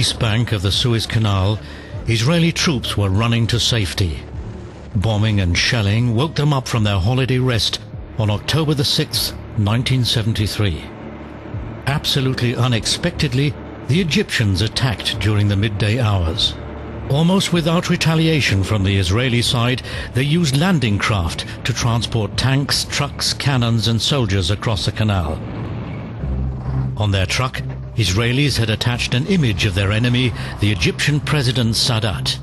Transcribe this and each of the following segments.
east bank of the Suez Canal, Israeli troops were running to safety. Bombing and shelling woke them up from their holiday rest on October the 6th, 1973. Absolutely unexpectedly, the Egyptians attacked during the midday hours. Almost without retaliation from the Israeli side, they used landing craft to transport tanks, trucks, cannons and soldiers across the canal. On their truck, Israelis had attached an image of their enemy, the Egyptian President Sadat.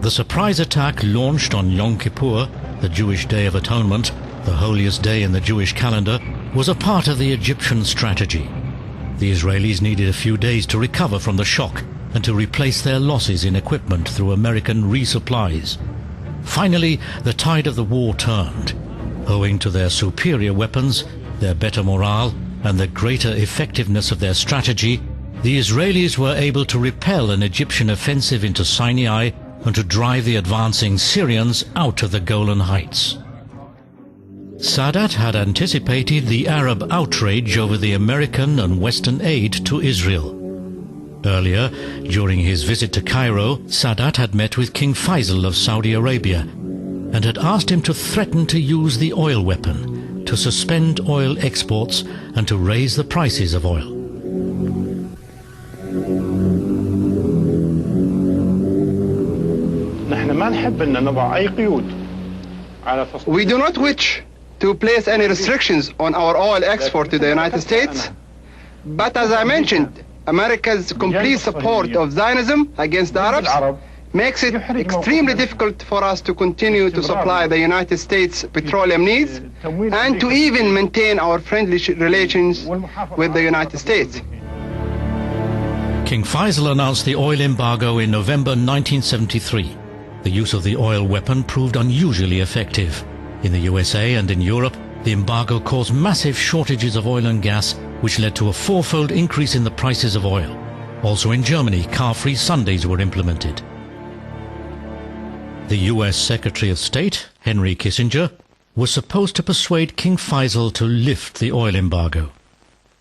The surprise attack, launched on Yom Kippur, the Jewish Day of Atonement, the holiest day in the Jewish calendar, was a part of the Egyptian strategy. The Israelis needed a few days to recover from the shock and to replace their losses in equipment through American resupplies. Finally, the tide of the war turned. Owing to their superior weapons, their better morale, and the greater effectiveness of their strategy, the Israelis were able to repel an Egyptian offensive into Sinai and to drive the advancing Syrians out of the Golan Heights. Sadat had anticipated the Arab outrage over the American and Western aid to Israel. Earlier, during his visit to Cairo, Sadat had met with King Faisal of Saudi Arabia and had asked him to threaten to use the oil weapon, to suspend oil exports and to raise the prices of oil. We do not wish to place any restrictions on our oil export to the United States, but as I mentioned, America's complete support of Zionism against the Arabs makes it extremely difficult for us to continue to supply the United States petroleum needs and to even maintain our friendly relations with the United States. King Faisal announced the oil embargo in November 1973. The use of the oil weapon proved unusually effective. In the USA and in Europe, the embargo caused massive shortages of oil and gas, which led to a fourfold increase in the prices of oil. Also in Germany, car-free Sundays were implemented. The US Secretary of State, Henry Kissinger, was supposed to persuade King Faisal to lift the oil embargo.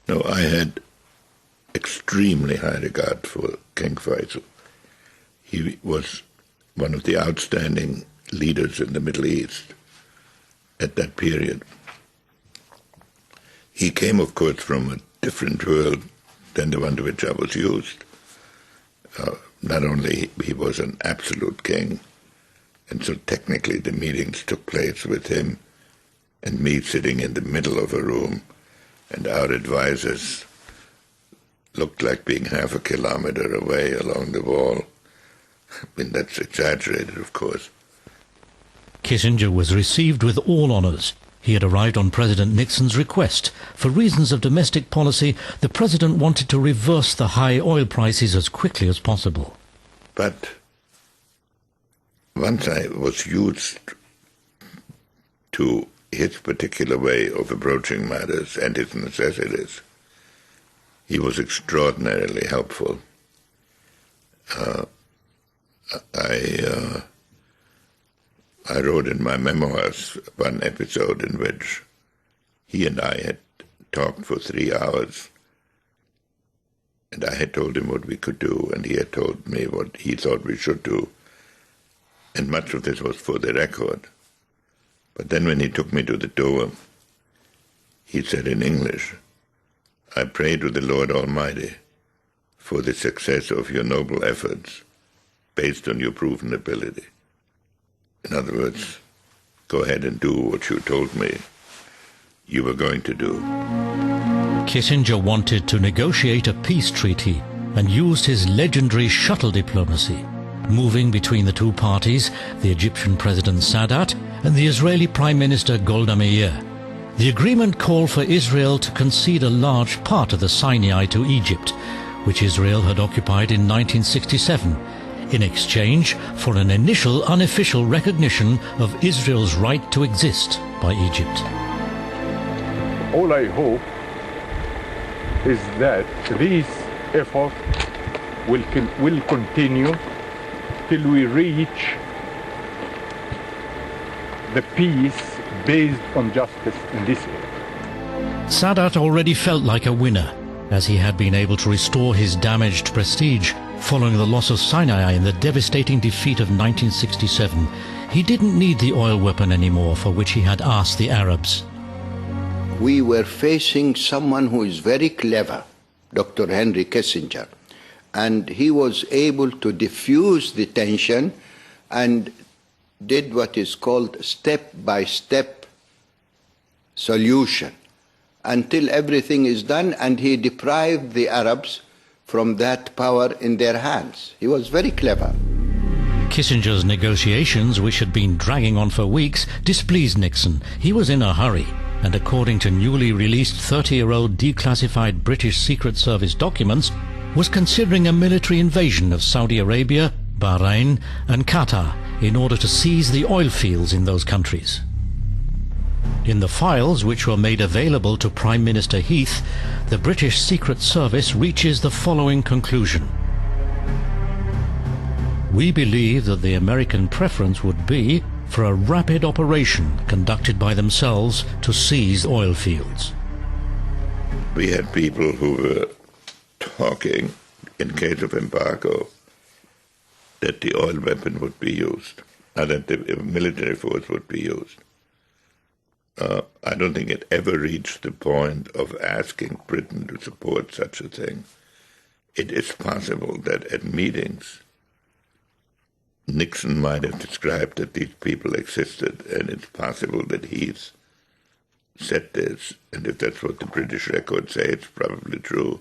No, I had extremely high regard for King Faisal. He was one of the outstanding leaders in the Middle East at that period. He came, of course, from a different world than the one to which I was used. Not only he was an absolute king, and so technically the meetings took place with him and me sitting in the middle of a room, and our advisors looked like being half a kilometer away along the wall. I mean, that's exaggerated, of course. Kissinger was received with all honors. He had arrived on President Nixon's request. For reasons of domestic policy, the president wanted to reverse the high oil prices as quickly as possible. But once I was used to his particular way of approaching matters and his necessities, he was extraordinarily helpful. I wrote in my memoirs one episode in which he and I had talked for 3 hours, and I had told him what we could do, and he had told me what he thought we should do, and much of this was for the record. But then when he took me to the door, he said in English, "I pray to the Lord Almighty for the success of your noble efforts based on your proven ability." In other words, go ahead and do what you told me you were going to do. Kissinger wanted to negotiate a peace treaty and used his legendary shuttle diplomacy, moving between the two parties, the Egyptian President Sadat and the Israeli Prime Minister Golda Meir. The agreement called for Israel to concede a large part of the Sinai to Egypt, which Israel had occupied in 1967, in exchange for an initial unofficial recognition of Israel's right to exist by Egypt. All I hope is that this effort will continue till we reach the peace based on justice in this area. Sadat already felt like a winner. as he had been able to restore his damaged prestige following the loss of Sinai in the devastating defeat of 1967. He didn't need the oil weapon anymore for which he had asked the Arabs. We were facing someone who is very clever, Dr. Henry Kissinger, and he was able to diffuse the tension and did what is called step-by-step solution until everything is done, and he deprived the Arabs from that power in their hands. He was very clever. Kissinger's negotiations, which had been dragging on for weeks, displeased Nixon. He was in a hurry, and according to newly released 30-year-old declassified British Secret Service documents, was considering a military invasion of Saudi Arabia, Bahrain and Qatar in order to seize the oil fields in those countries. In the files which were made available to Prime Minister Heath, the British Secret Service reaches the following conclusion. We believe that the American preference would be for a rapid operation conducted by themselves to seize oil fields. We had people who were talking, in case of embargo, that the oil weapon would be used, and that the military force would be used. I don't think it ever reached the point of asking Britain to support such a thing. It is possible that at meetings, Nixon might have described that these people existed, and it's possible that he's said this, and if that's what the British records say, it's probably true.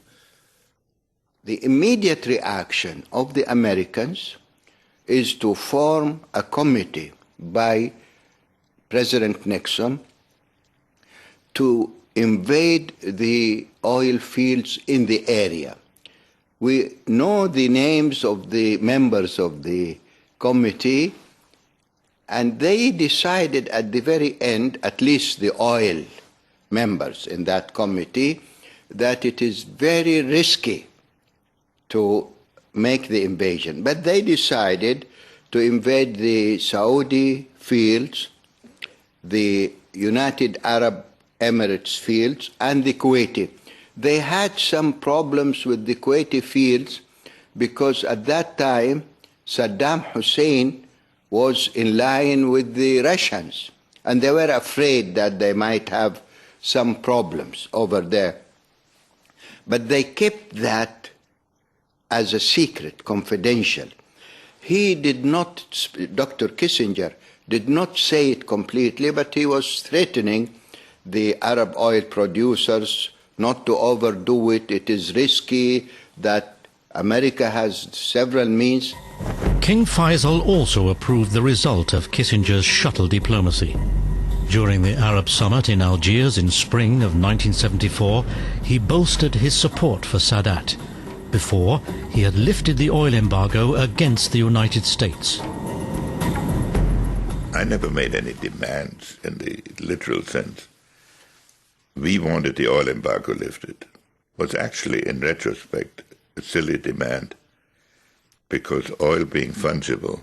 The immediate reaction of the Americans is to form a committee by President Nixon to invade the oil fields in the area. We know the names of the members of the committee, and they decided at the very end, at least the oil members in that committee, that it is very risky to make the invasion. But they decided to invade the Saudi fields, the United Arab Emirates fields, and the Kuwaiti. They had some problems with the Kuwaiti fields because at that time Saddam Hussein was in line with the Russians, and they were afraid that they might have some problems over there. But they kept that as a secret, confidential. He did not, Dr. Kissinger did not say it completely, but he was threatening the Arab oil producers not to overdo it. It is risky, that America has several means. King Faisal also approved the result of Kissinger's shuttle diplomacy. During the Arab summit in Algiers in spring of 1974, he bolstered his support for Sadat. Before, he had lifted the oil embargo against the United States. I never made any demands in the literal sense. We wanted the oil embargo lifted. It was actually, in retrospect, a silly demand, because oil being fungible,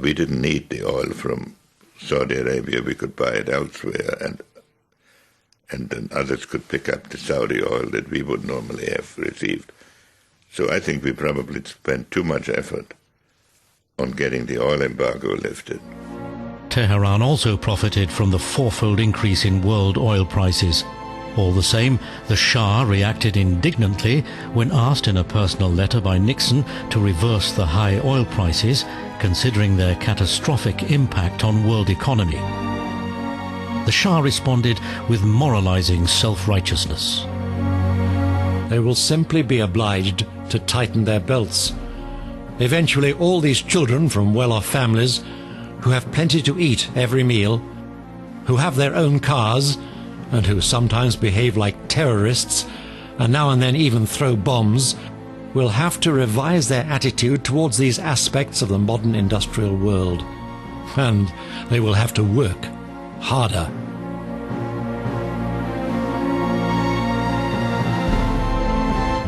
we didn't need the oil from Saudi Arabia. We could buy it elsewhere, and then others could pick up the Saudi oil that we would normally have received. So I think we probably spent too much effort on getting the oil embargo lifted. Tehran also profited from the fourfold increase in world oil prices. All the same, the Shah reacted indignantly when asked in a personal letter by Nixon to reverse the high oil prices, considering their catastrophic impact on world economy. The Shah responded with moralizing self-righteousness. They will simply be obliged to tighten their belts. Eventually, all these children from well-off families who have plenty to eat every meal, who have their own cars, and who sometimes behave like terrorists, and now and then even throw bombs, will have to revise their attitude towards these aspects of the modern industrial world. And they will have to work harder.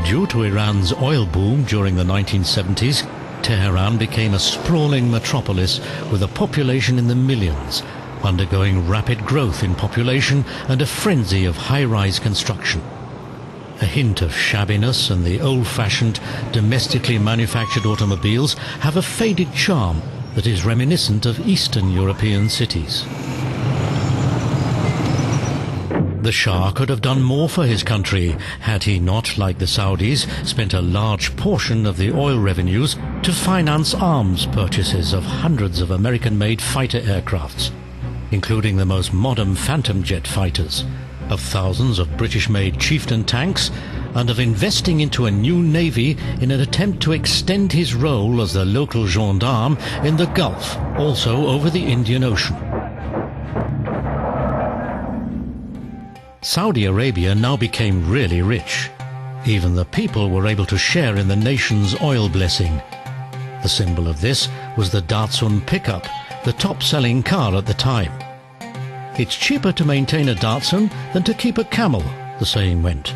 Due to Iran's oil boom during the 1970s, Tehran became a sprawling metropolis with a population in the millions, undergoing rapid growth in population and a frenzy of high-rise construction. A hint of shabbiness and the old-fashioned, domestically manufactured automobiles have a faded charm that is reminiscent of Eastern European cities. The Shah could have done more for his country had he not, like the Saudis, spent a large portion of the oil revenues to finance arms purchases of hundreds of American-made fighter aircrafts, including the most modern Phantom jet fighters, of thousands of British-made Chieftain tanks, and of investing into a new navy in an attempt to extend his role as the local gendarme in the Gulf, also over the Indian Ocean. Saudi Arabia now became really rich. Even the people were able to share in the nation's oil blessing. The symbol of this was the Datsun pickup, the top-selling car at the time. It's cheaper to maintain a Datsun than to keep a camel, the saying went.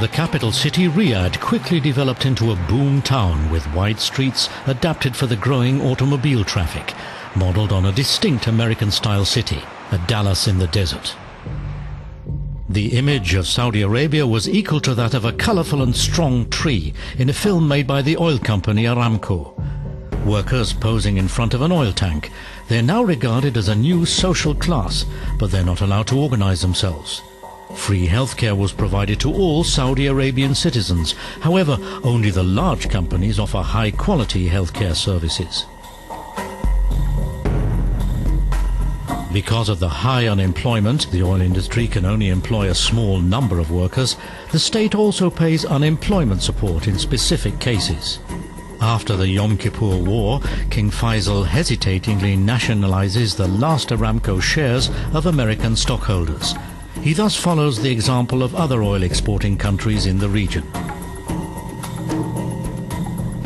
The capital city, Riyadh, quickly developed into a boom town with wide streets adapted for the growing automobile traffic, modelled on a distinct American-style city, a Dallas in the desert. The image of Saudi Arabia was equal to that of a colourful and strong tree in a film made by the oil company Aramco. Workers posing in front of an oil tank, they're now regarded as a new social class, but they're not allowed to organise themselves. Free healthcare was provided to all Saudi Arabian citizens. However, only the large companies offer high-quality healthcare services. Because of the high unemployment, the oil industry can only employ a small number of workers. The state also pays unemployment support in specific cases. After the Yom Kippur War, King Faisal hesitatingly nationalizes the last Aramco shares of American stockholders. He thus follows the example of other oil-exporting countries in the region.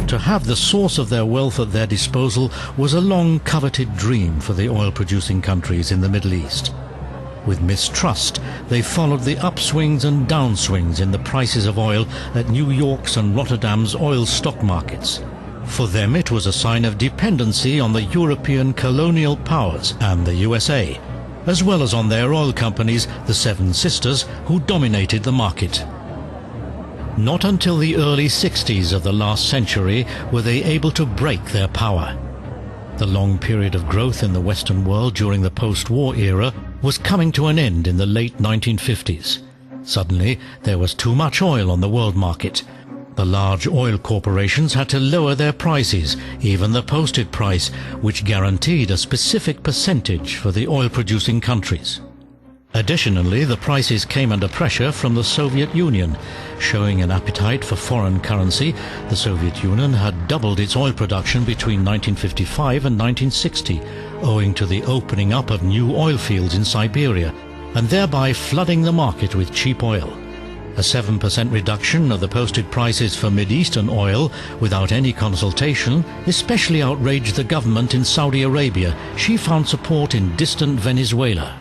To have the source of their wealth at their disposal was a long-coveted dream for the oil-producing countries in the Middle East. With mistrust, they followed the upswings and downswings in the prices of oil at New York's and Rotterdam's oil stock markets. For them it was a sign of dependency on the European colonial powers and the USA, as well as on their oil companies, the Seven Sisters, who dominated the market. Not until the early 60s of the last century were they able to break their power. The long period of growth in the Western world during the post-war era was coming to an end in the late 1950s. Suddenly, there was too much oil on the world market. The large oil corporations had to lower their prices, even the posted price, which guaranteed a specific percentage for the oil-producing countries. Additionally, the prices came under pressure from the Soviet Union. Showing an appetite for foreign currency, the Soviet Union had doubled its oil production between 1955 and 1960, owing to the opening up of new oil fields in Siberia, and thereby flooding the market with cheap oil. A 7% reduction of the posted prices for Mid-Eastern oil without any consultation especially outraged the government in Saudi Arabia. She found support in distant Venezuela.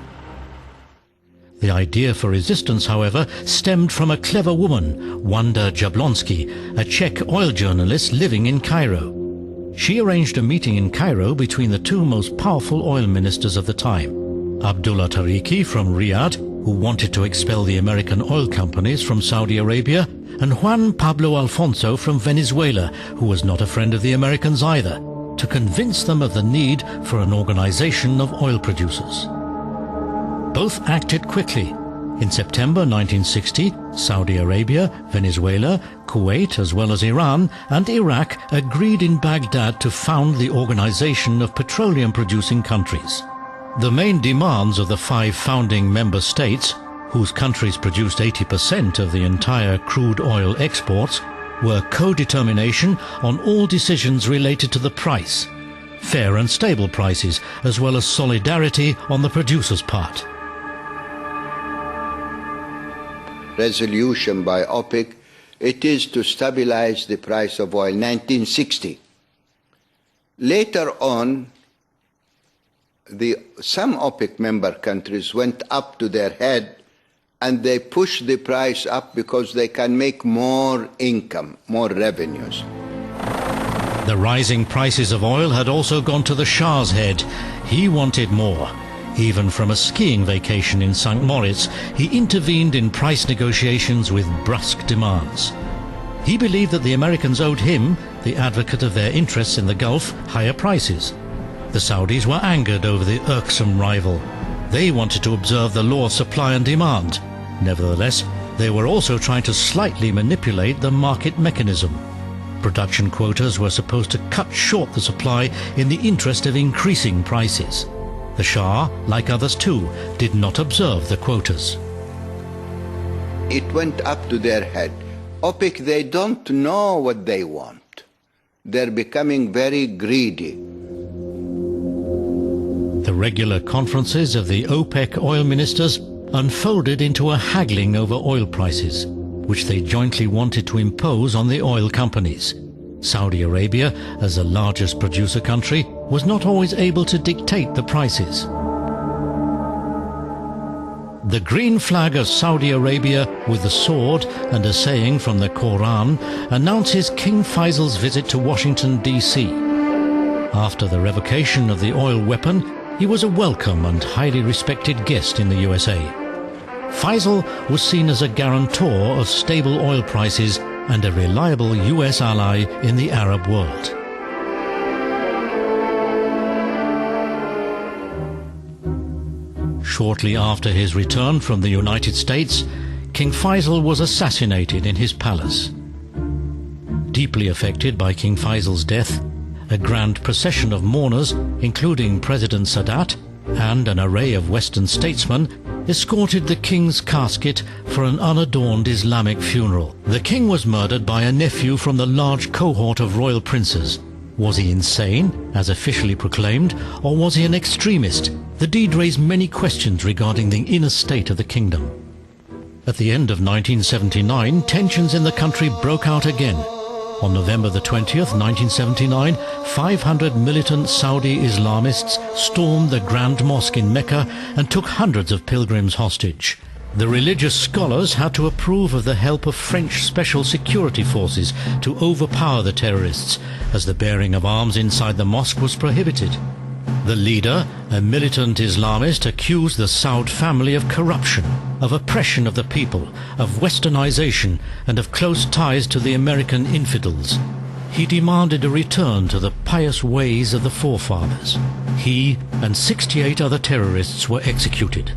The idea for resistance, however, stemmed from a clever woman, Wanda Jablonski, a Czech oil journalist living in Cairo. She arranged a meeting in Cairo between the two most powerful oil ministers of the time, Abdullah Tariqi from Riyadh, who wanted to expel the American oil companies from Saudi Arabia, and Juan Pablo Alfonso from Venezuela, who was not a friend of the Americans either, to convince them of the need for an organization of oil producers. Both acted quickly. In September 1960, Saudi Arabia, Venezuela, Kuwait, as well as Iran and Iraq agreed in Baghdad to found the Organization of Petroleum-Producing Countries. The main demands of the 5 founding member states, whose countries produced 80% of the entire crude oil exports, were co-determination on all decisions related to the price, fair and stable prices, as well as solidarity on the producer's part. Resolution by OPEC, it is to stabilize the price of oil, 1960. Later on, some OPEC member countries went up to their head and they pushed the price up because they can make more income, more revenues. The rising prices of oil had also gone to the Shah's head. He wanted more. Even from a skiing vacation in St. Moritz, he intervened in price negotiations with brusque demands. He believed that the Americans owed him, the advocate of their interests in the Gulf, higher prices. The Saudis were angered over the irksome rival. They wanted to observe the law of supply and demand. Nevertheless, they were also trying to slightly manipulate the market mechanism. Production quotas were supposed to cut short the supply in the interest of increasing prices. The Shah, like others too, did not observe the quotas. It went up to their head. OPEC, they don't know what they want. They're becoming very greedy. The regular conferences of the OPEC oil ministers unfolded into a haggling over oil prices, which they jointly wanted to impose on the oil companies. Saudi Arabia, as the largest producer country, was not always able to dictate the prices. The green flag of Saudi Arabia with the sword and a saying from the Quran announces King Faisal's visit to Washington, D.C. After the revocation of the oil weapon, he was a welcome and highly respected guest in the USA. Faisal was seen as a guarantor of stable oil prices and a reliable US ally in the Arab world. Shortly after his return from the United States, King Faisal was assassinated in his palace. Deeply affected by King Faisal's death, a grand procession of mourners, including President Sadat and an array of Western statesmen, escorted the king's casket for an unadorned Islamic funeral. The king was murdered by a nephew from the large cohort of royal princes. Was he insane, as officially proclaimed, or was he an extremist? The deed raised many questions regarding the inner state of the kingdom. At the end of 1979, tensions in the country broke out again. On November the 20th, 1979, 500 militant Saudi Islamists stormed the Grand Mosque in Mecca and took hundreds of pilgrims hostage. The religious scholars had to approve of the help of French special security forces to overpower the terrorists, as the bearing of arms inside the mosque was prohibited. The leader, a militant Islamist, accused the Saud family of corruption, of oppression of the people, of westernization, and of close ties to the American infidels. He demanded a return to the pious ways of the forefathers. He and 68 other terrorists were executed.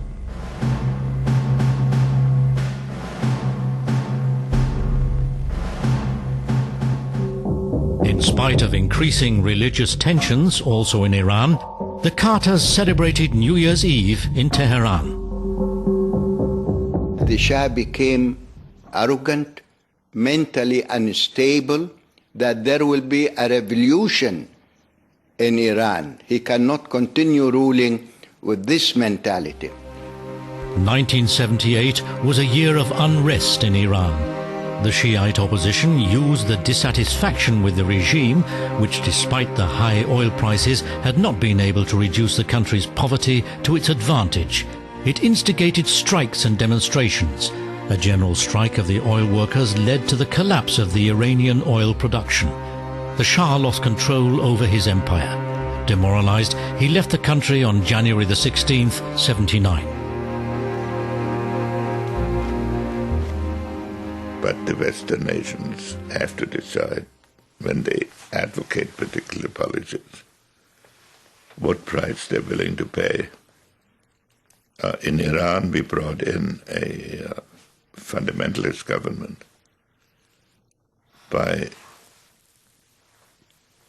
In spite of increasing religious tensions also in Iran, the Carters celebrated New Year's Eve in Tehran. The Shah became arrogant, mentally unstable, that there will be a revolution in Iran. He cannot continue ruling with this mentality. 1978 was a year of unrest in Iran. The Shiite opposition used the dissatisfaction with the regime, which despite the high oil prices had not been able to reduce the country's poverty, to its advantage. It instigated strikes and demonstrations. A general strike of the oil workers led to the collapse of the Iranian oil production. The Shah lost control over his empire. Demoralized, he left the country on January the 16th, 79. But the Western nations have to decide, when they advocate particular policies, what price they're willing to pay. In Iran, we brought in a fundamentalist government by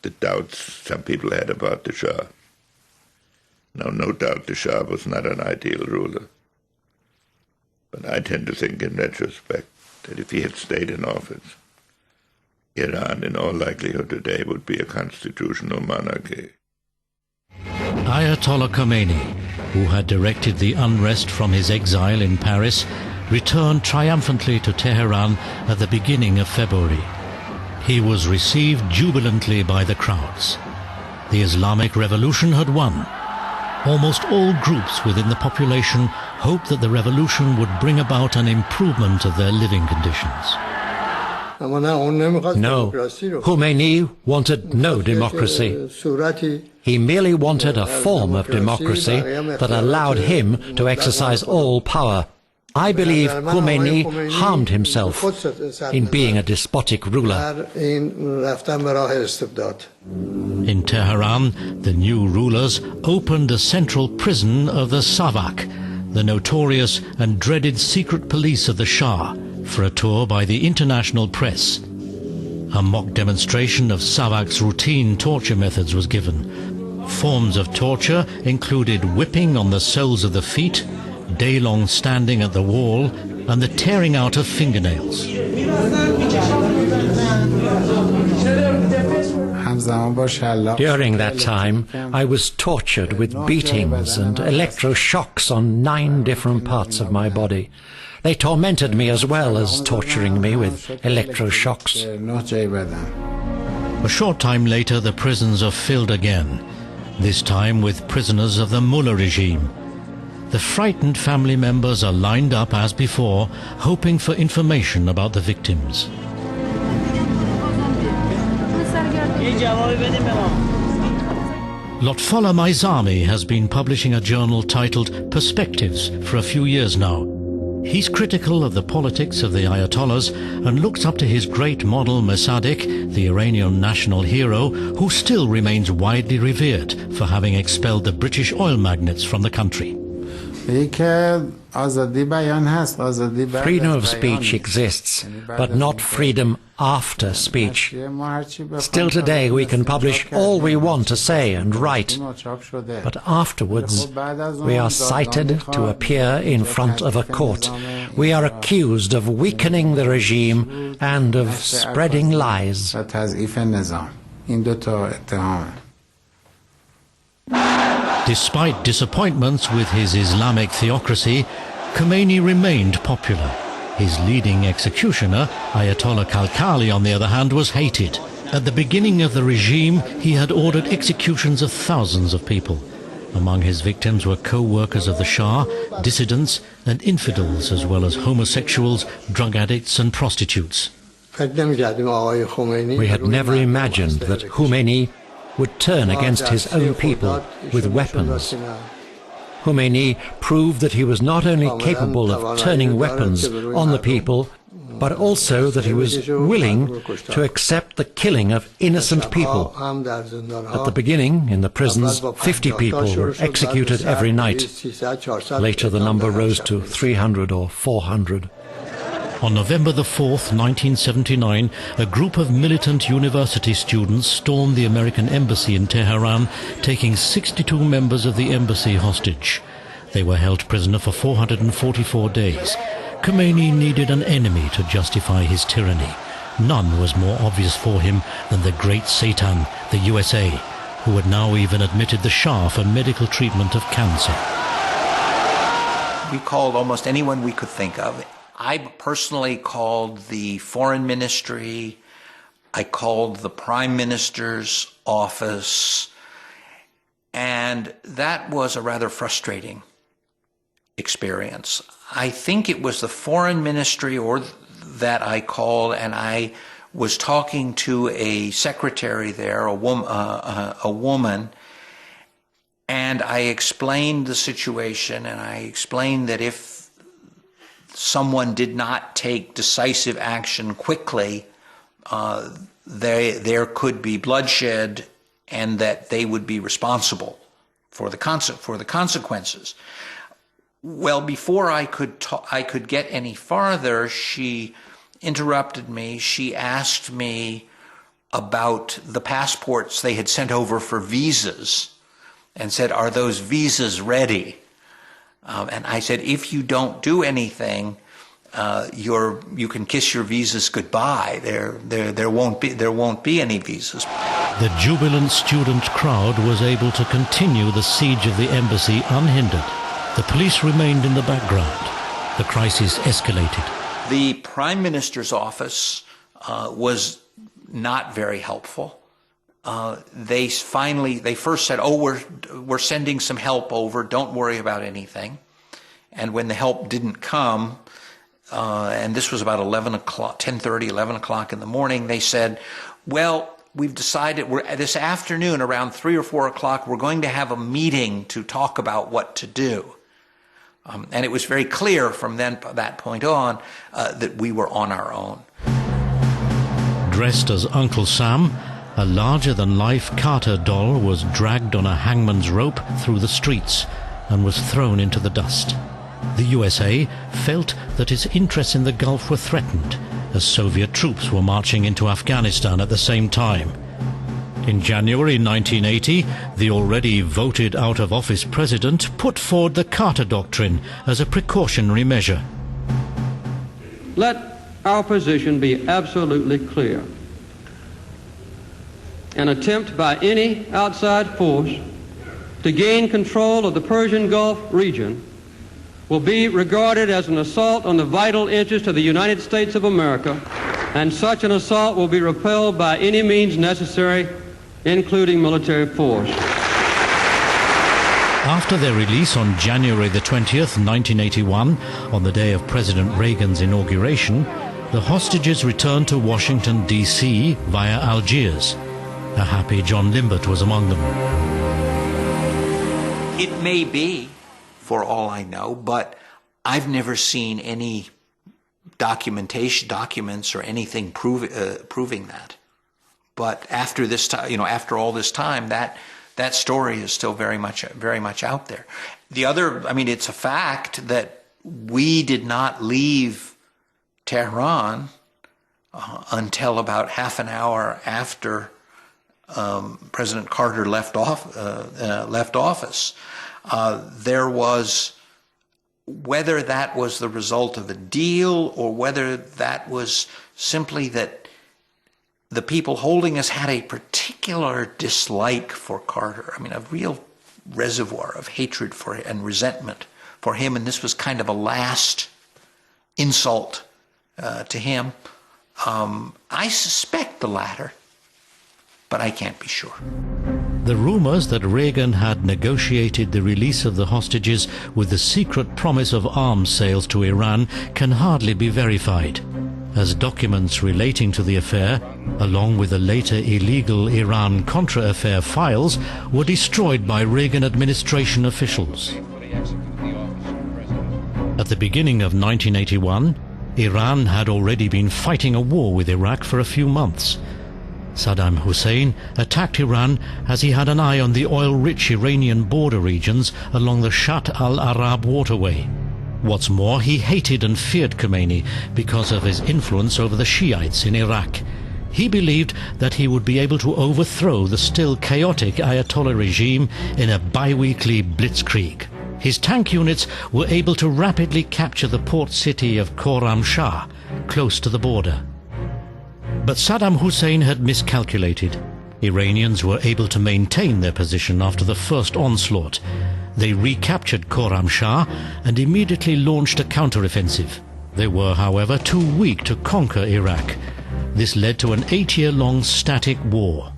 the doubts some people had about the Shah. Now, no doubt the Shah was not an ideal ruler, but I tend to think in retrospect that if he had stayed in office, Iran in all likelihood today would be a constitutional monarchy. Ayatollah Khomeini, who had directed the unrest from his exile in Paris, returned triumphantly to Tehran at the beginning of February. He was received jubilantly by the crowds. The Islamic Revolution had won. Almost all groups within the population hoped that the revolution would bring about an improvement of their living conditions. No, Khomeini wanted no democracy. He merely wanted a form of democracy that allowed him to exercise all power. I believe Khomeini harmed himself in being a despotic ruler. In Tehran, the new rulers opened the central prison of the Savak, the notorious and dreaded secret police of the Shah, for a tour by the international press. A mock demonstration of Savak's routine torture methods was given. Forms of torture included whipping on the soles of the feet, day-long standing at the wall, and the tearing out of fingernails. During that time, I was tortured with beatings and electroshocks on 9 different parts of my body. They tormented me as well as torturing me with electroshocks. A short time later, the prisons are filled again, this time with prisoners of the Mullah regime. The frightened family members are lined up as before, hoping for information about the victims. Lotfollah Maizami has been publishing a journal titled Perspectives for a few years now. He's critical of the politics of the Ayatollahs and looks up to his great model Mossadegh, the Iranian national hero, who still remains widely revered for having expelled the British oil magnates from the country. Freedom of speech exists, but not freedom after speech. Still today we can publish all we want to say and write, but afterwards we are cited to appear in front of a court. We are accused of weakening the regime and of spreading lies. Despite disappointments with his Islamic theocracy, Khomeini remained popular. His leading executioner, Ayatollah Khalkhali, on the other hand, was hated. At the beginning of the regime, he had ordered executions of thousands of people. Among his victims were co-workers of the Shah, dissidents and infidels, as well as homosexuals, drug addicts and prostitutes. We had never imagined that Khomeini would turn against his own people with weapons. Khomeini proved that he was not only capable of turning weapons on the people, but also that he was willing to accept the killing of innocent people. At the beginning, in the prisons, 50 people were executed every night. Later the number rose to 300 or 400. On November the 4th, 1979, a group of militant university students stormed the American embassy in Tehran, taking 62 members of the embassy hostage. They were held prisoner for 444 days. Khomeini needed an enemy to justify his tyranny. None was more obvious for him than the great Satan, the USA, who had now even admitted the Shah for medical treatment of cancer. We called almost anyone we could think of. I personally called the foreign ministry, I called the prime minister's office, and that was a rather frustrating experience. I think it was the foreign ministry that I called, and I was talking to a secretary there, a woman, and I explained the situation, and I explained that if someone did not take decisive action quickly, there could be bloodshed, and that they would be responsible for the consequences. Well, before I could get any farther, she interrupted me. She asked me about the passports they had sent over for visas, and said, "Are those visas ready?" And I said, if you don't do anything, you can kiss your visas goodbye. There won't be any visas. The jubilant student crowd was able to continue the siege of the embassy unhindered. The police remained in the background. The crisis escalated. The Prime Minister's office was not very helpful. They first said, "Oh, we're sending some help over. Don't worry about anything." And when the help didn't come, and this was about 11 o'clock, 10:30, 11 o'clock in the morning, they said, well, we've decided this afternoon around 3 or 4 o'clock, we're going to have a meeting to talk about what to do. And it was very clear from that point on that we were on our own. Dressed as Uncle Sam, a larger-than-life Carter doll was dragged on a hangman's rope through the streets and was thrown into the dust. The USA felt that its interests in the Gulf were threatened, as Soviet troops were marching into Afghanistan at the same time. In January 1980, the already voted out-of-office president put forward the Carter Doctrine as a precautionary measure. Let our position be absolutely clear. An attempt by any outside force to gain control of the Persian Gulf region will be regarded as an assault on the vital interests of the United States of America, and such an assault will be repelled by any means necessary, including military force. After their release on January the 20th, 1981, on the day of President Reagan's inauguration, the hostages returned to Washington, D.C. via Algiers. A happy John Limbert was among them. It may be, for all I know, but I've never seen any documents or anything proving that. But after this time, after all this time, that story is still very much out there. The other, it's a fact that we did not leave Tehran until about half an hour after President Carter left office. There was, whether that was the result of a deal or whether that was simply that the people holding us had a particular dislike for Carter. A real reservoir of hatred for and resentment for him, and this was kind of a last insult to him. I suspect the latter, but I can't be sure. The rumors that Reagan had negotiated the release of the hostages with the secret promise of arms sales to Iran can hardly be verified, as documents relating to the affair, along with the later illegal Iran-Contra affair files, were destroyed by Reagan administration officials. At the beginning of 1981, Iran had already been fighting a war with Iraq for a few months. Saddam Hussein attacked Iran as he had an eye on the oil-rich Iranian border regions along the Shatt al-Arab waterway. What's more, he hated and feared Khomeini because of his influence over the Shiites in Iraq. He believed that he would be able to overthrow the still chaotic Ayatollah regime in a bi-weekly blitzkrieg. His tank units were able to rapidly capture the port city of Khorramshahr, close to the border. But Saddam Hussein had miscalculated. Iranians were able to maintain their position after the first onslaught. They recaptured Khorramshahr and immediately launched a counteroffensive. They were, however, too weak to conquer Iraq. This led to an 8-year-long static war.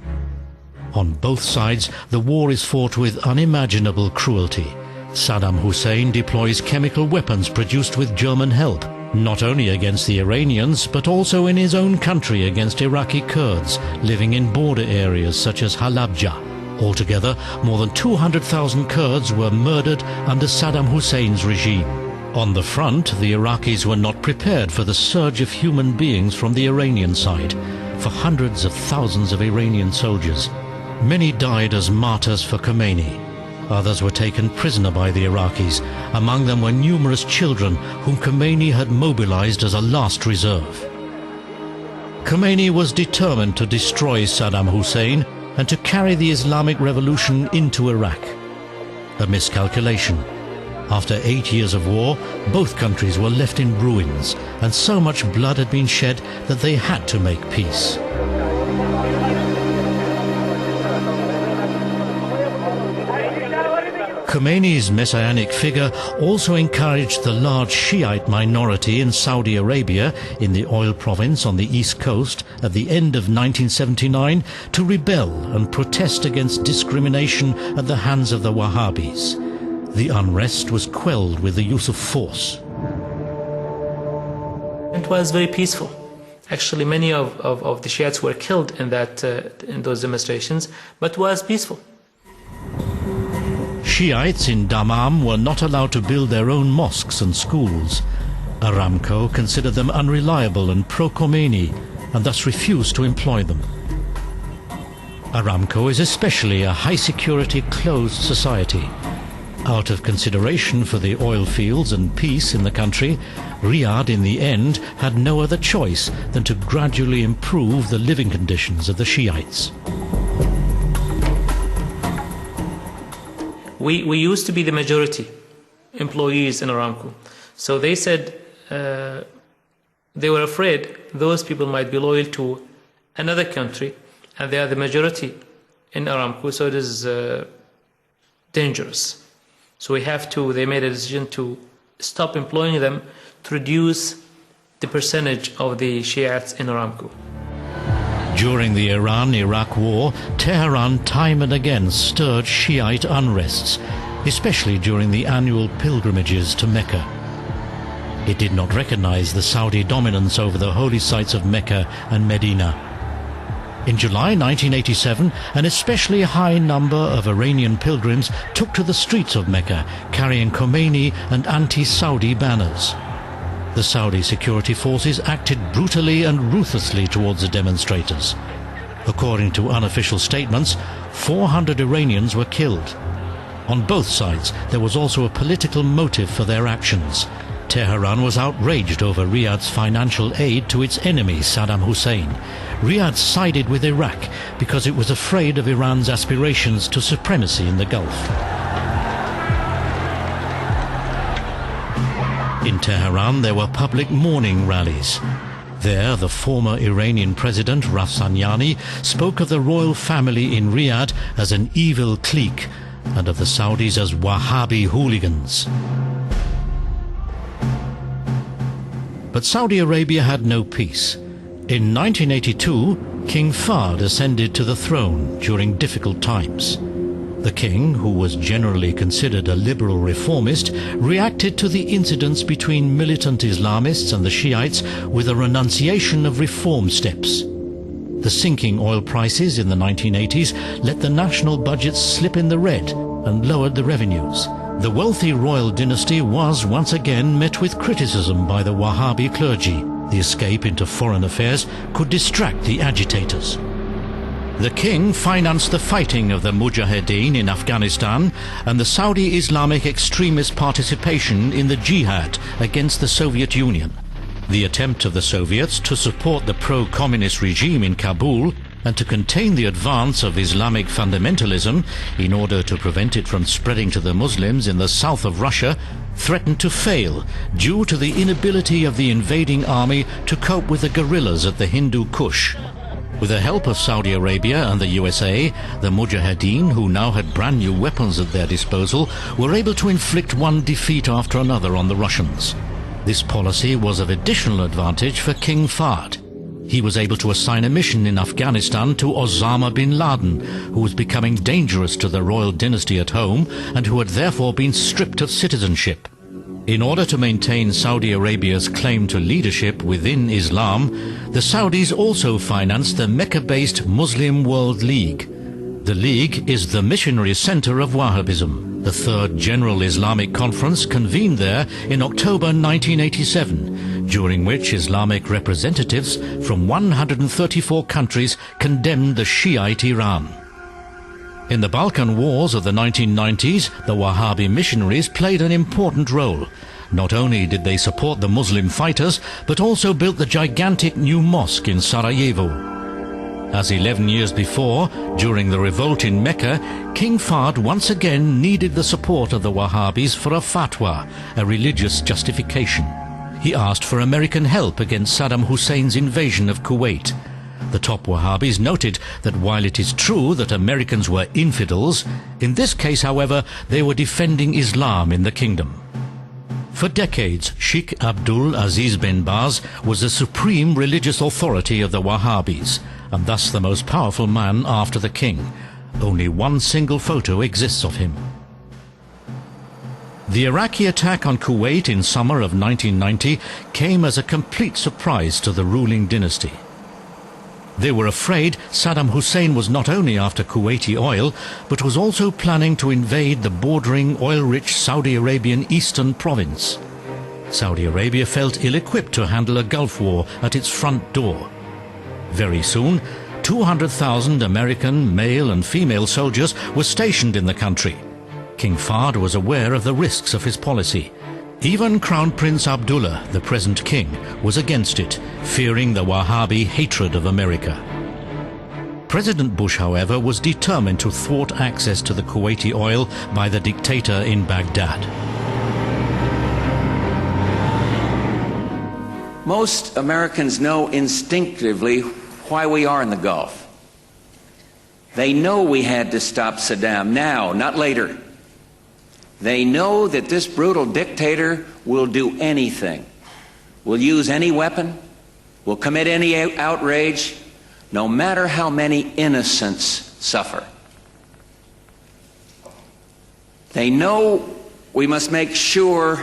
On both sides, the war is fought with unimaginable cruelty. Saddam Hussein deploys chemical weapons produced with German help, not only against the Iranians, but also in his own country against Iraqi Kurds living in border areas such as Halabja. Altogether, more than 200,000 Kurds were murdered under Saddam Hussein's regime. On the front, the Iraqis were not prepared for the surge of human beings from the Iranian side, for hundreds of thousands of Iranian soldiers. Many died as martyrs for Khomeini. Others were taken prisoner by the Iraqis. Among them were numerous children whom Khomeini had mobilized as a last reserve. Khomeini was determined to destroy Saddam Hussein and to carry the Islamic Revolution into Iraq. A miscalculation. After 8 years of war, both countries were left in ruins, and so much blood had been shed that they had to make peace. Khomeini's messianic figure also encouraged the large Shiite minority in Saudi Arabia, in the oil province on the east coast, at the end of 1979, to rebel and protest against discrimination at the hands of the Wahhabis. The unrest was quelled with the use of force. It was very peaceful. Actually, many of the Shiites were killed in those demonstrations, but was peaceful. Shiites in Dammam were not allowed to build their own mosques and schools. Aramco considered them unreliable and pro-Khomeini, and thus refused to employ them. Aramco is especially a high-security, closed society. Out of consideration for the oil fields and peace in the country, Riyadh in the end had no other choice than to gradually improve the living conditions of the Shiites. We used to be the majority employees in Aramco. So they said they were afraid those people might be loyal to another country, and they are the majority in Aramco, so it is dangerous. So they made a decision to stop employing them to reduce the percentage of the Shiites in Aramco. During the Iran-Iraq war, Tehran time and again stirred Shiite unrests, especially during the annual pilgrimages to Mecca. It did not recognize the Saudi dominance over the holy sites of Mecca and Medina. In July 1987, an especially high number of Iranian pilgrims took to the streets of Mecca, carrying Khomeini and anti-Saudi banners. The Saudi security forces acted brutally and ruthlessly towards the demonstrators. According to unofficial statements, 400 Iranians were killed. On both sides, there was also a political motive for their actions. Tehran was outraged over Riyadh's financial aid to its enemy, Saddam Hussein. Riyadh sided with Iraq because it was afraid of Iran's aspirations to supremacy in the Gulf. In Tehran, there were public mourning rallies. There, the former Iranian president, Rafsanjani, spoke of the royal family in Riyadh as an evil clique and of the Saudis as Wahhabi hooligans. But Saudi Arabia had no peace. In 1982, King Fahd ascended to the throne during difficult times. The king, who was generally considered a liberal reformist, reacted to the incidents between militant Islamists and the Shiites with a renunciation of reform steps. The sinking oil prices in the 1980s let the national budget slip in the red and lowered the revenues. The wealthy royal dynasty was once again met with criticism by the Wahhabi clergy. The escape into foreign affairs could distract the agitators. The king financed the fighting of the Mujahideen in Afghanistan and the Saudi Islamic extremist participation in the jihad against the Soviet Union. The attempt of the Soviets to support the pro-communist regime in Kabul and to contain the advance of Islamic fundamentalism in order to prevent it from spreading to the Muslims in the south of Russia threatened to fail due to the inability of the invading army to cope with the guerrillas at the Hindu Kush. With the help of Saudi Arabia and the USA, the Mujahideen, who now had brand new weapons at their disposal, were able to inflict one defeat after another on the Russians. This policy was of additional advantage for King Fahd. He was able to assign a mission in Afghanistan to Osama bin Laden, who was becoming dangerous to the royal dynasty at home and who had therefore been stripped of citizenship. In order to maintain Saudi Arabia's claim to leadership within Islam, the Saudis also financed the Mecca-based Muslim World League. The League is the missionary center of Wahhabism. The Third General Islamic Conference convened there in October 1987, during which Islamic representatives from 134 countries condemned the Shiite Iran. In the Balkan Wars of the 1990s, the Wahhabi Missionaries played an important role. Not only did they support the Muslim fighters, but also built the gigantic new mosque in Sarajevo. As 11 years before, during the revolt in Mecca, King Fahd once again needed the support of the Wahhabis for a fatwa, a religious justification. He asked for American help against Saddam Hussein's invasion of Kuwait. The top Wahhabis noted that while it is true that Americans were infidels, in this case, however, they were defending Islam in the kingdom. For decades, Sheikh Abdul Aziz bin Baz was the supreme religious authority of the Wahhabis, and thus the most powerful man after the king. Only one single photo exists of him. The Iraqi attack on Kuwait in summer of 1990 came as a complete surprise to the ruling dynasty. They were afraid Saddam Hussein was not only after Kuwaiti oil, but was also planning to invade the bordering oil-rich Saudi Arabian eastern province. Saudi Arabia felt ill-equipped to handle a Gulf war at its front door. Very soon, 200,000 American male and female soldiers were stationed in the country. King Fahd was aware of the risks of his policy. Even Crown Prince Abdullah, the present king, was against it, fearing the Wahhabi hatred of America. President Bush, however, was determined to thwart access to the Kuwaiti oil by the dictator in Baghdad. Most Americans know instinctively why we are in the Gulf. They know we had to stop Saddam now, not later. They know that this brutal dictator will do anything, will use any weapon, will commit any outrage, no matter how many innocents suffer. They know we must make sure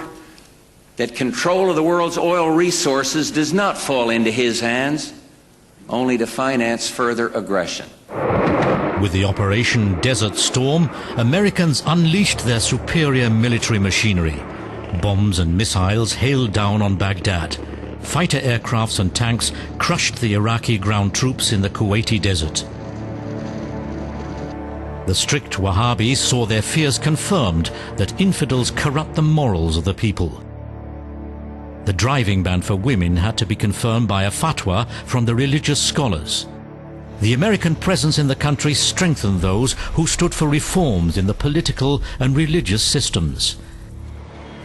that control of the world's oil resources does not fall into his hands, only to finance further aggression. With the Operation Desert Storm, Americans unleashed their superior military machinery. Bombs and missiles hailed down on Baghdad. Fighter aircrafts and tanks crushed the Iraqi ground troops in the Kuwaiti desert. The strict Wahhabis saw their fears confirmed that infidels corrupt the morals of the people. The driving ban for women had to be confirmed by a fatwa from the religious scholars. The American presence in the country strengthened those who stood for reforms in the political and religious systems.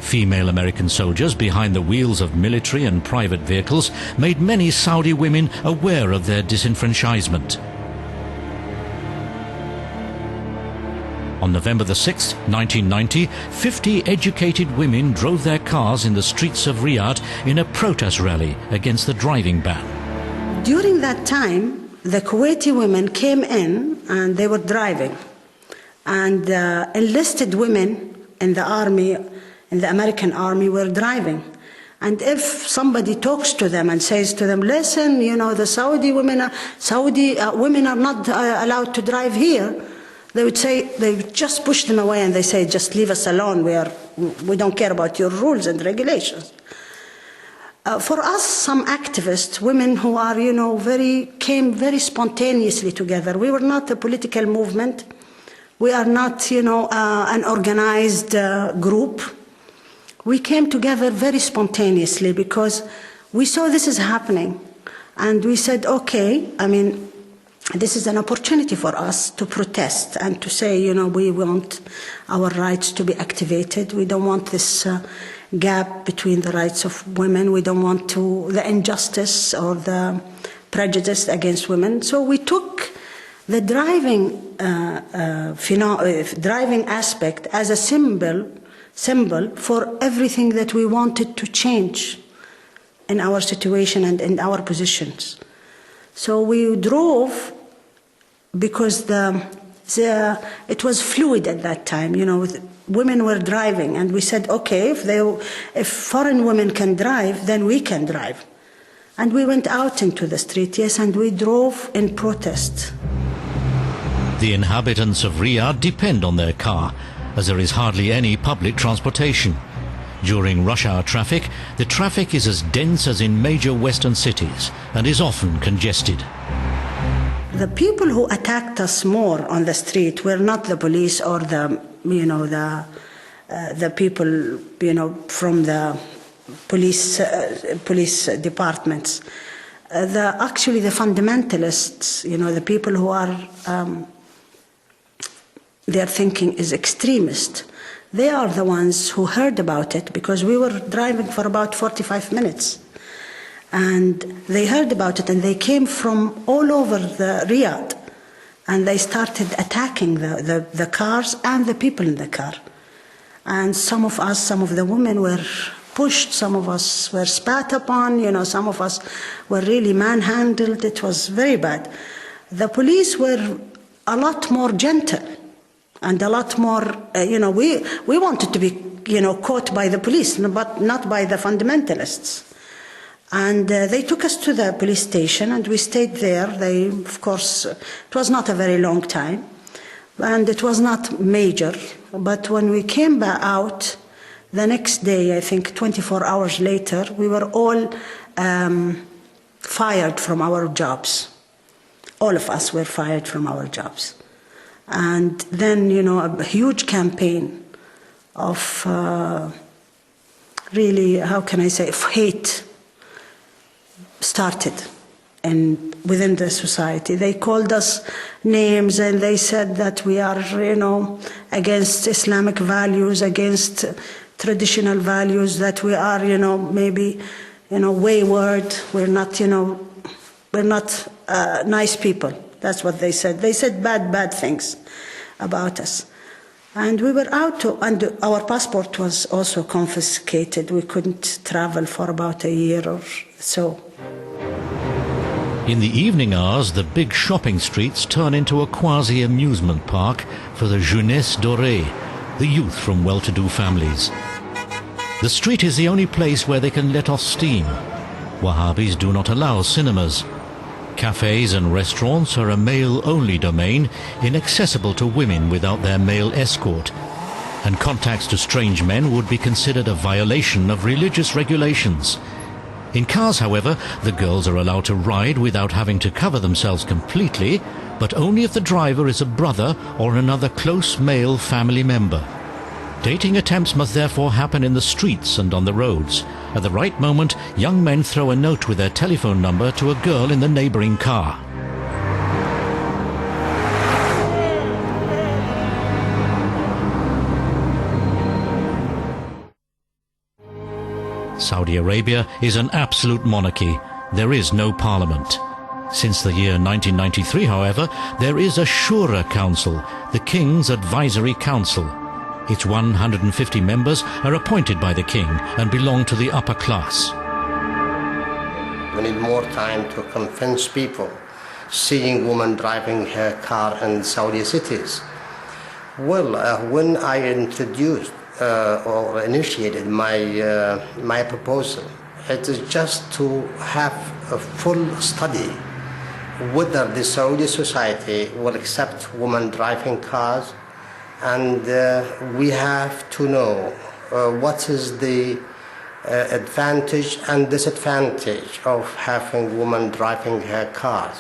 Female American soldiers behind the wheels of military and private vehicles made many Saudi women aware of their disenfranchisement. On November the 6th, 1990, 50 educated women drove their cars in the streets of Riyadh in a protest rally against the driving ban. During that time, the Kuwaiti women came in and they were driving. And enlisted women in the army, in the American army, were driving. And if somebody talks to them and says to them, listen, you know, the Saudi women are not allowed to drive here, they would say, they would just push them away and they say, just leave us alone. We don't care about your rules and regulations. For us, some activists, women who are, you know, came very spontaneously together. We were not a political movement. We are not, you know, an organized group. We came together very spontaneously because we saw this is happening. And we said, okay, I mean, this is an opportunity for us to protest and to say, you know, we want our rights to be activated. We don't want this gap between the rights of women. We don't want the injustice or the prejudice against women. So we took the driving aspect as a symbol for everything that we wanted to change in our situation and in our positions. So we drove because it was fluid at that time, you know, women were driving, and we said, okay, if foreign women can drive, then we can drive. And we went out into the street, yes, and we drove in protest. The inhabitants of Riyadh depend on their car, as there is hardly any public transportation. During rush hour traffic, the traffic is as dense as in major Western cities and is often congested. The people who attacked us more on the street were not the police or the people, you know, from the police departments. Actually, the fundamentalists, you know, the people who are their thinking is extremist. They are the ones who heard about it because we were driving for about 45 minutes. And they heard about it and they came from all over the Riyadh and they started attacking the cars and the people in the car. And some of the women were pushed, some of us were spat upon, you know, some of us were really manhandled. It was very bad. The police were a lot more gentle and a lot more, you know, we wanted to be, caught by the police, but not by the fundamentalists. And they took us to the police station, and we stayed there. Of course, it was not a very long time, and it was not major. But when we came back out, the next day, I think 24 hours later, we were all fired from our jobs. All of us were fired from our jobs. And then, a huge campaign of really, how can I say, of hate started within the society. They called us names, and they said that we are, against Islamic values, against traditional values, that we are, maybe, wayward. We're not nice people. That's what they said. They said bad things about us. And we were out, and our passport was also confiscated. We couldn't travel for about a year or so. In the evening hours, the big shopping streets turn into a quasi-amusement park for the jeunesse dorée, the youth from well-to-do families. The street is the only place where they can let off steam. Wahhabis do not allow cinemas. Cafes and restaurants are a male-only domain, inaccessible to women without their male escort. And contacts to strange men would be considered a violation of religious regulations. In cars, however, the girls are allowed to ride without having to cover themselves completely, but only if the driver is a brother or another close male family member. Dating attempts must therefore happen in the streets and on the roads. At the right moment, young men throw a note with their telephone number to a girl in the neighboring car. Saudi Arabia is an absolute monarchy. There is no parliament. Since the year 1993, however, there is a Shura Council, the King's Advisory Council. Its 150 members are appointed by the king and belong to the upper class. We need more time to convince people seeing women driving her car in Saudi cities. Well, when I introduced or initiated my proposal, it is just to have a full study whether the Saudi society will accept women driving cars, and we have to know what is the advantage and disadvantage of having women driving her cars.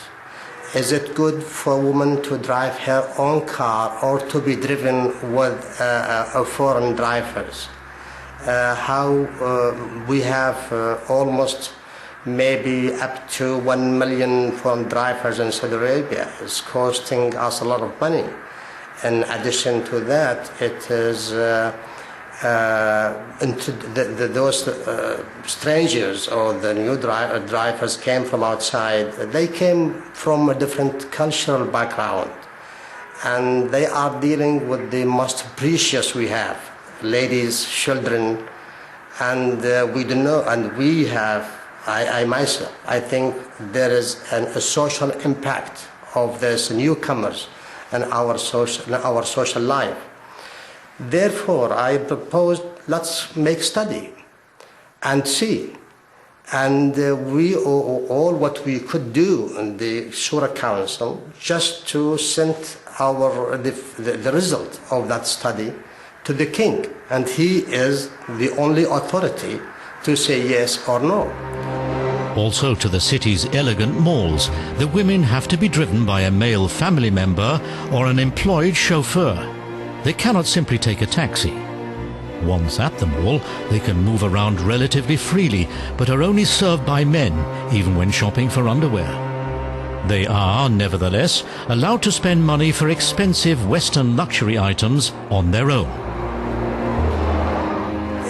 Is it good for a woman to drive her own car or to be driven with foreign drivers? We have almost maybe up to 1 million foreign drivers in Saudi Arabia. It's costing us a lot of money. In addition to that, it is those strangers or the new drivers came from outside. They came from a different cultural background, and they are dealing with the most precious we have, ladies, children, and we don't know. And we have, I myself, I think there is a social impact of these newcomers in our social life. Therefore, I proposed, let's make study and see. And we all what we could do in the Shura Council, just to send the result of that study to the king. And he is the only authority to say yes or no. Also to the city's elegant malls, the women have to be driven by a male family member or an employed chauffeur. They cannot simply take a taxi. Once at the mall, they can move around relatively freely, but are only served by men, even when shopping for underwear. They are, nevertheless, allowed to spend money for expensive Western luxury items on their own.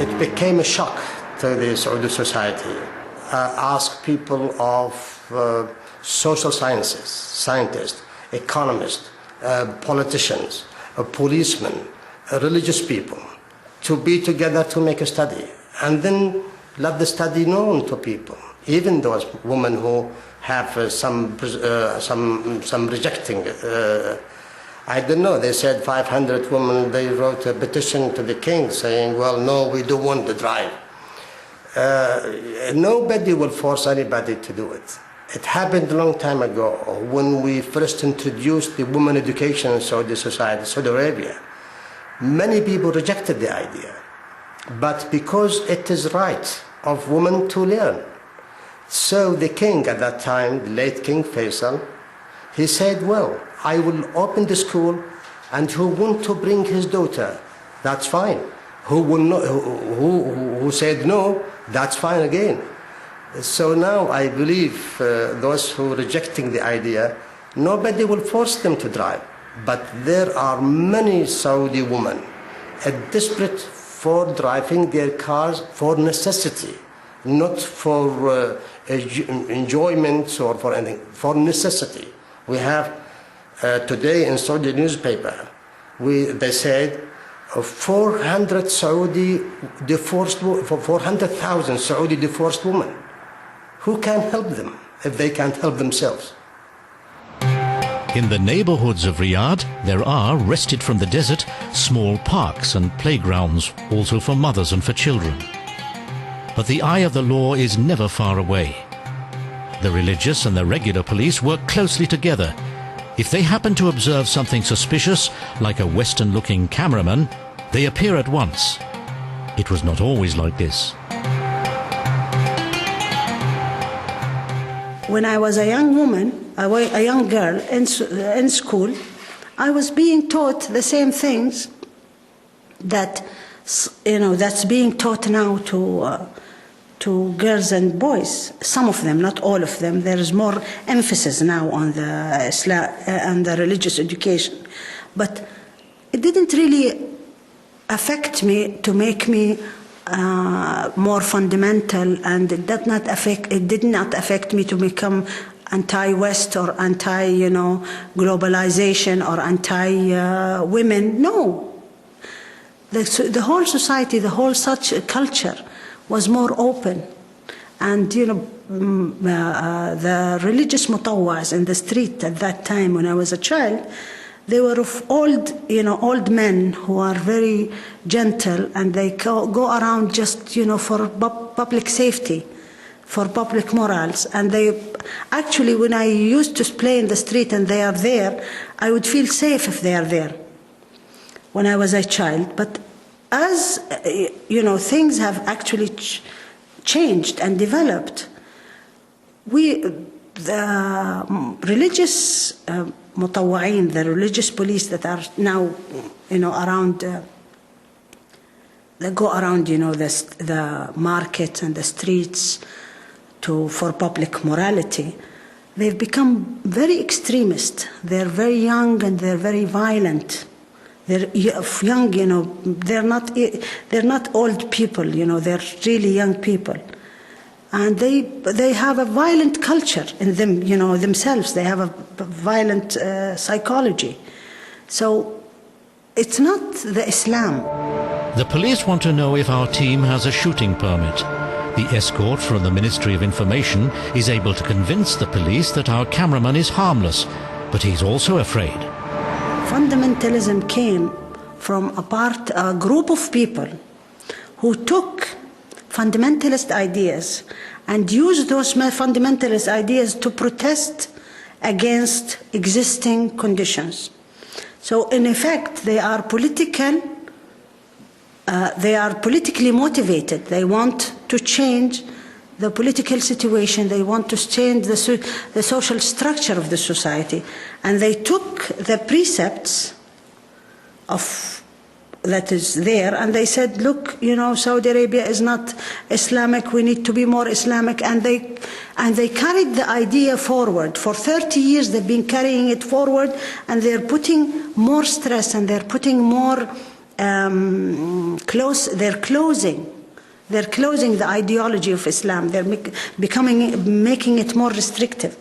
It became a shock to the Saudi society. Ask people of social sciences, scientists, economists, politicians, policemen, religious people, to be together to make a study, and then let the study known to people, even those women who have some rejecting I don't know, they said 500 women, they wrote a petition to the king saying, well, no, we don't want the drive. Nobody will force anybody to do it. It happened a long time ago when we first introduced the women education in Saudi society, Saudi Arabia. Many people rejected the idea, but because it is right of women to learn. So the king at that time, the late King Faisal, he said, well, I will open the school, and who want to bring his daughter, that's fine. Who will not, who said no, that's fine again. So now I believe those who are rejecting the idea, nobody will force them to drive. But there are many Saudi women desperate for driving their cars for necessity, not for enjoyment or for anything, for necessity. We have today in Saudi newspaper, they said 400,000 Saudi divorced women. Who can help them if they can't help themselves? In the neighborhoods of Riyadh, there are, wrested from the desert, small parks and playgrounds, also for mothers and for children. But the eye of the law is never far away. The religious and the regular police work closely together. If they happen to observe something suspicious, like a Western-looking cameraman, they appear at once. It was not always like this. When I was a young woman, a young girl in school, I was being taught the same things that, that's being taught now to girls and boys. Some of them, not all of them. There is more emphasis now on the Islam and the religious education, but it didn't really affect me to make me more fundamental, and it did not affect me to become anti-West or anti-globalization or anti-women. No. The whole society, the whole such culture was more open. And, the religious mutawwas in the street at that time when I was a child, they were of old men who are very gentle, and they go around just, for public safety, for public morals. And they, actually, when I used to play in the street and they are there, I would feel safe if they are there when I was a child. But as, things have actually changed and developed, the religious mutawwa'in, the religious police that are now, around, they go around, the markets and the streets for public morality. They've become very extremist. They're very young and they're very violent. They're young, they're not old people, they're really young people. And they have a violent culture in them, themselves. They have a violent psychology. So it's not the Islam. The police want to know if our team has a shooting permit. The escort from the Ministry of Information is able to convince the police that our cameraman is harmless, but he's also afraid. Fundamentalism came from a group of people who took fundamentalist ideas and used those fundamentalist ideas to protest against existing conditions. So in effect, they are politically motivated. They want to change the political situation. They want to change the social structure of the society. And they took the precepts that is there, and they said, look, Saudi Arabia is not Islamic, we need to be more Islamic. And they carried the idea forward. For 30 years they've been carrying it forward, and they're putting more stress, and they're putting more they're closing the ideology of Islam. They're making it more restrictive.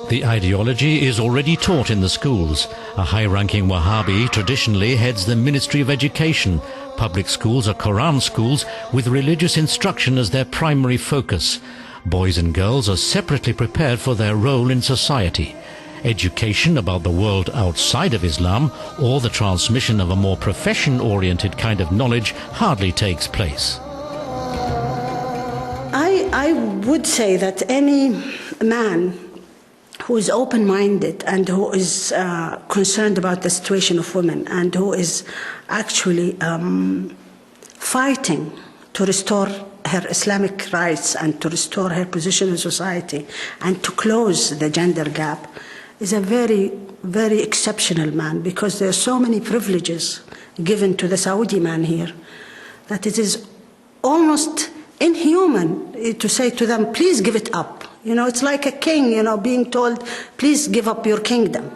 The ideology is already taught in the schools. A high-ranking Wahhabi traditionally heads the Ministry of Education. Public schools are Quran schools with religious instruction as their primary focus. Boys and girls are separately prepared for their role in society. education about the world outside of Islam or the transmission of a more profession-oriented kind of knowledge hardly takes place. I would say that any man who is open-minded and who is concerned about the situation of women and who is actually fighting to restore her Islamic rights and to restore her position in society and to close the gender gap is a very, very exceptional man, because there are so many privileges given to the Saudi man here that it is almost inhuman to say to them, please give it up. You know, it's like a king, you know, being told, please give up your kingdom.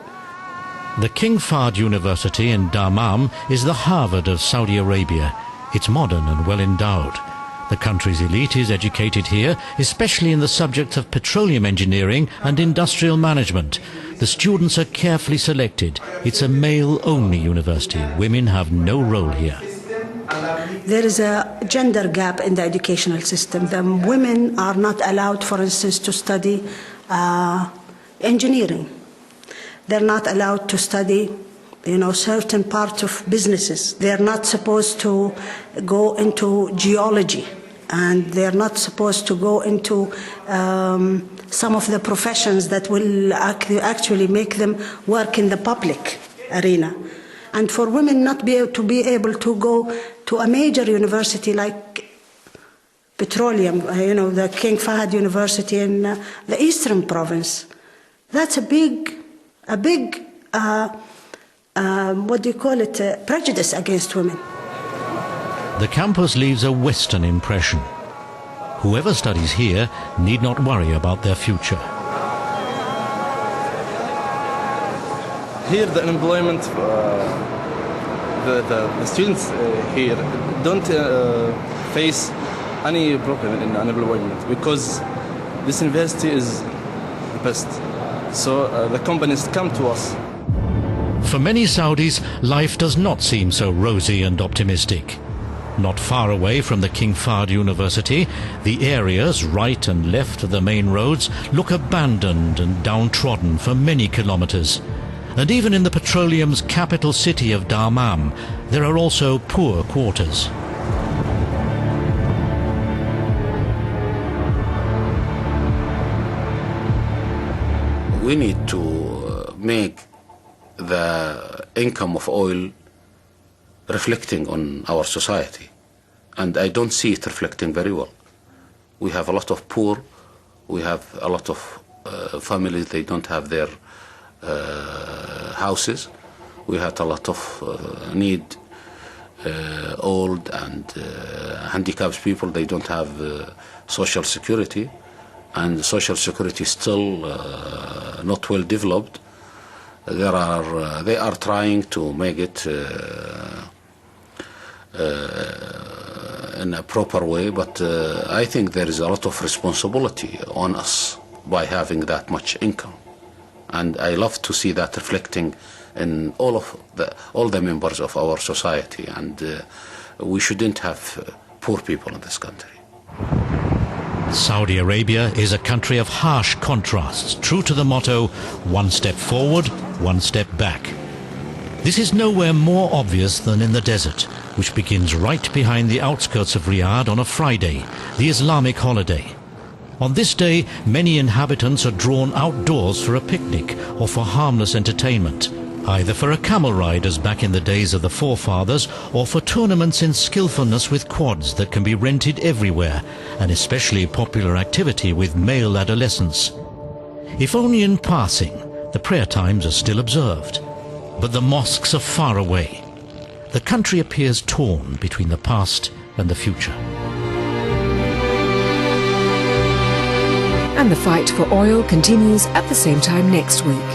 The King Fahd University in Dammam is the Harvard of Saudi Arabia. It's modern and well endowed. The country's elite is educated here, especially in the subjects of petroleum engineering and industrial management. The students are carefully selected. It's a male-only university. Women have no role here. There is a gender gap in the educational system. The women are not allowed, for instance, to study engineering. They're not allowed to study, you know, certain parts of businesses. They're not supposed to go into geology, and they're not supposed to go into some of the professions that will actually make them work in the public arena. And for women not be able to go to a major university like petroleum, you know, the King Fahd University in the Eastern Province, that's a big what do you call it, prejudice against women. The campus leaves a Western impression. Whoever studies here need not worry about their future. Here, the unemployment, the students here don't face any problem in unemployment, because this university is the best. So the companies come to us. For many Saudis, life does not seem so rosy and optimistic. Not far away from the King Fahd University, the areas right and left of the main roads look abandoned and downtrodden for many kilometers. And even in the petroleum's capital city of Dammam, there are also poor quarters. We need to make the income of oil reflecting on our society, and I don't see it reflecting very well. We have a lot of poor, we have a lot of families, they don't have their houses. We had a lot of old and handicapped people. They don't have social security, and social security is still not well developed. They are trying to make it in a proper way, but I think there is a lot of responsibility on us by having that much income. And I love to see that reflecting in all the members of our society, and we shouldn't have poor people in this country. Saudi Arabia is a country of harsh contrasts, true to the motto, one step forward, one step back. This is nowhere more obvious than in the desert, which begins right behind the outskirts of Riyadh on a Friday, the Islamic Holiday. On this day, many inhabitants are drawn outdoors for a picnic or for harmless entertainment, either for a camel ride as back in the days of the forefathers, or for tournaments in skillfulness with quads that can be rented everywhere, an especially popular activity with male adolescents. If only in passing, the prayer times are still observed, but the mosques are far away. The country appears torn between the past and the future. And the fight for oil continues at the same time next week.